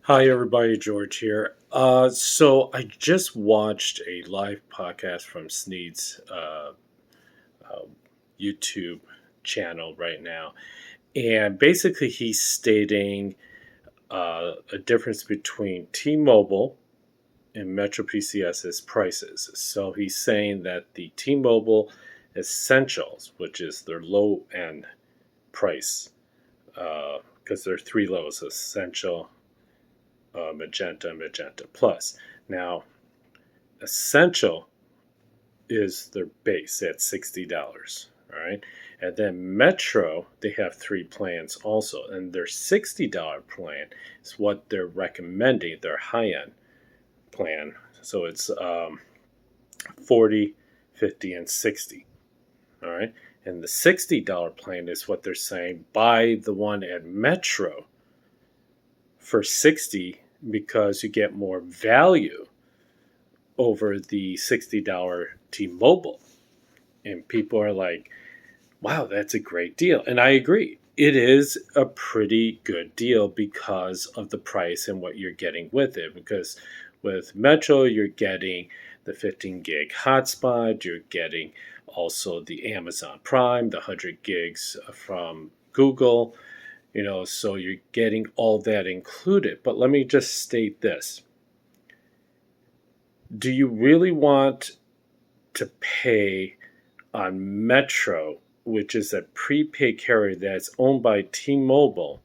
Hi, everybody. George here. So I just watched a live podcast from Sneed's uh, YouTube channel right now, and basically he's stating a difference between T-Mobile and MetroPCS's prices. So he's saying that the T-Mobile Essentials, which is their low end price, because there are three levels: Essential, Magenta, Magenta Plus. Now, Essential is their base at $60. All right. And then Metro, they have three plans also. And their $60 plan is what they're recommending, their high end plan. So it's 40, 50, and 60. All right. And the $60 plan is what they're saying buy the one at Metro for 60 because you get more value over the $60 T-Mobile. And people are like, wow, that's a great deal. And I agree. It is a pretty good deal because of the price and what you're getting with it. Because with Metro, you're getting the 15 gig hotspot, you're getting also the Amazon Prime, the 100 gigs from Google, so you're getting all that included. But let me just state this. Do you really want to pay on Metro, which is a prepaid carrier that's owned by T-Mobile?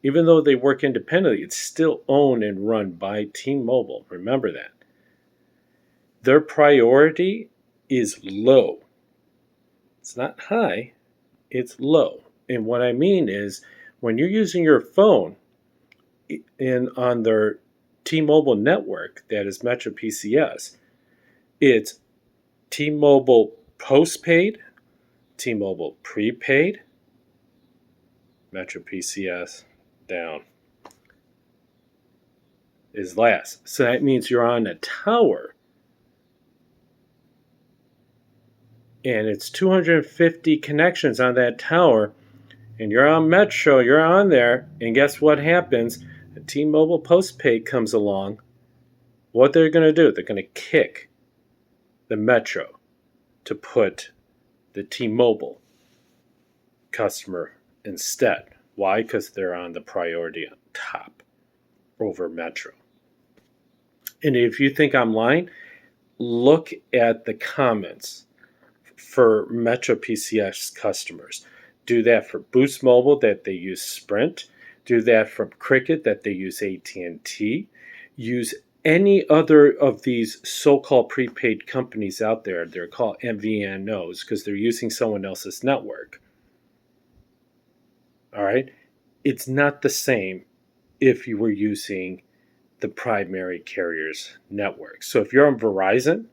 Even though they work independently, it's still owned and run by T-Mobile. Remember that. Their priority is low. It's not high, it's low. And what I mean is when you're using your phone on their T-Mobile network, that is MetroPCS, it's T-Mobile postpaid, T-Mobile prepaid, MetroPCS down is last. So that means you're on a tower and it's 250 connections on that tower, and you're on Metro, you're on there, and guess what happens? A T-Mobile postpaid comes along. What they're going to do, they're going to kick the Metro to put the T-Mobile customer instead. Why? Because they're on the priority on top over Metro. And if you think I'm lying, look at the comments for MetroPCS customers. Do that for Boost Mobile that they use Sprint. Do that from Cricket that they use AT&T. Use any other of these so-called prepaid companies out there. They're called MVNOs because they're using someone else's network. All right? It's not the same if you were using the primary carrier's network. So if you're on Verizon,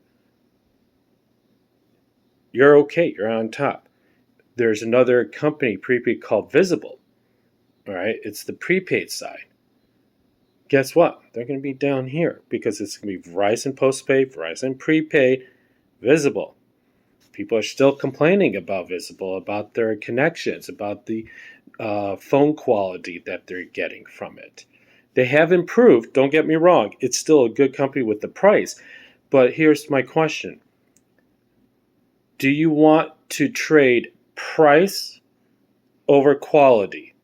you're okay. You're on top. There's another company, prepaid, called Visible. All right? It's the prepaid side. Guess what? They're going to be down here because it's going to be Verizon postpaid, Verizon prepaid, Visible. People are still complaining about Visible, about their connections, about the phone quality that they're getting from it. They have improved, don't get me wrong. It's still a good company with the price. But here's my question. Do you want to trade price over quality?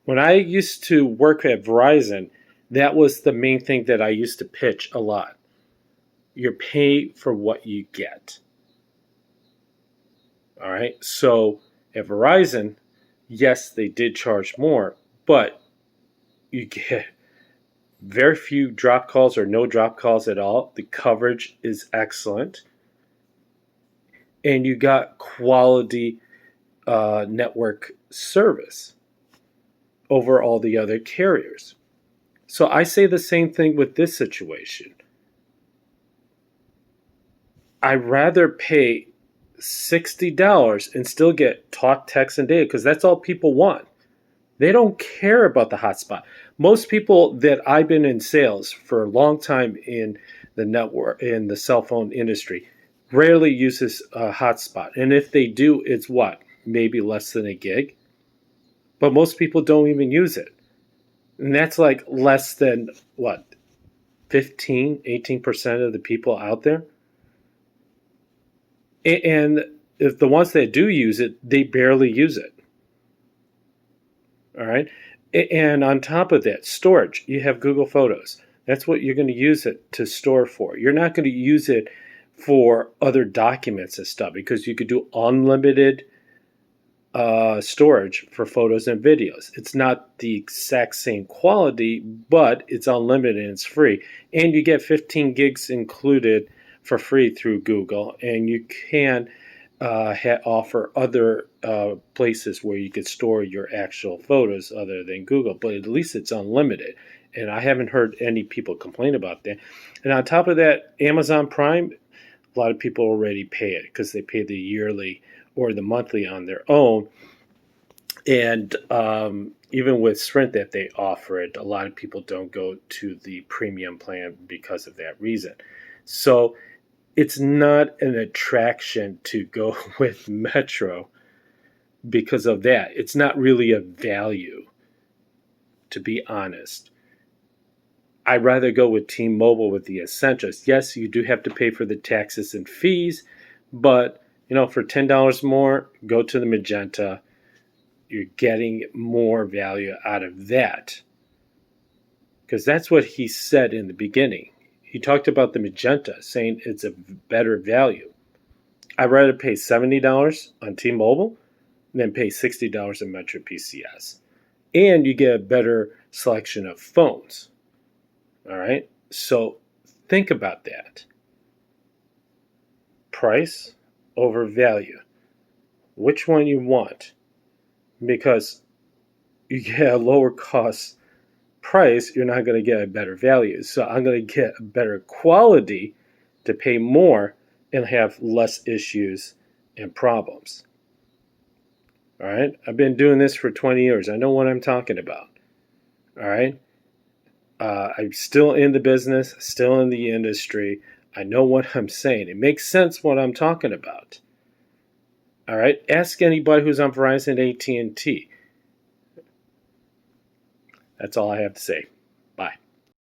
When I used to work at Verizon, that was the main thing that I used to pitch a lot. You're paid for what you get. All right. So at Verizon, yes, they did charge more, but you get very few drop calls or no drop calls at all. The coverage is excellent. And you got quality network service over all the other carriers. So I say the same thing with this situation. I'd rather pay $60 and still get talk, text, and data because that's all people want. They don't care about the hotspot. Most people that I've been in sales for a long time in the network, in the cell phone industry, rarely uses a hotspot. And if they do, it's what? Maybe less than a gig. But most people don't even use it. And that's like less than what, 15, 18% of the people out there. And if the ones that do use it, they barely use it. All right. And on top of that, storage, you have Google Photos. That's what you're going to use it to store for. You're not going to use it for other documents and stuff because you could do unlimited storage for photos and videos. It's not the exact same quality, but it's unlimited and it's free. And you get 15 gigs included for free through Google. And you can offer other places where you could store your actual photos other than Google, but at least it's unlimited. And I haven't heard any people complain about that. And on top of that, Amazon Prime, a lot of people already pay it because they pay the yearly or the monthly on their own. And even with Sprint that they offer it, a lot of people don't go to the premium plan because of that reason. So it's not an attraction to go with Metro because of that. It's not really a value, to be honest. I'd rather go with T-Mobile with the Essentials. Yes, you do have to pay for the taxes and fees, but for $10 more, go to the Magenta. You're getting more value out of that. Because that's what he said in the beginning. He talked about the Magenta, saying it's a better value. I'd rather pay $70 on T-Mobile than pay $60 on MetroPCS. And you get a better selection of phones. All right? So think about that. Price over value. Which one you want? Because you get a lower cost price, you're not going to get a better value. So I'm going to get a better quality to pay more and have less issues and problems. All right? I've been doing this for 20 years. I know what I'm talking about. All right? I'm still in the business, still in the industry. I know what I'm saying. It makes sense what I'm talking about. All right? Ask anybody who's on Verizon, AT&T. That's all I have to say.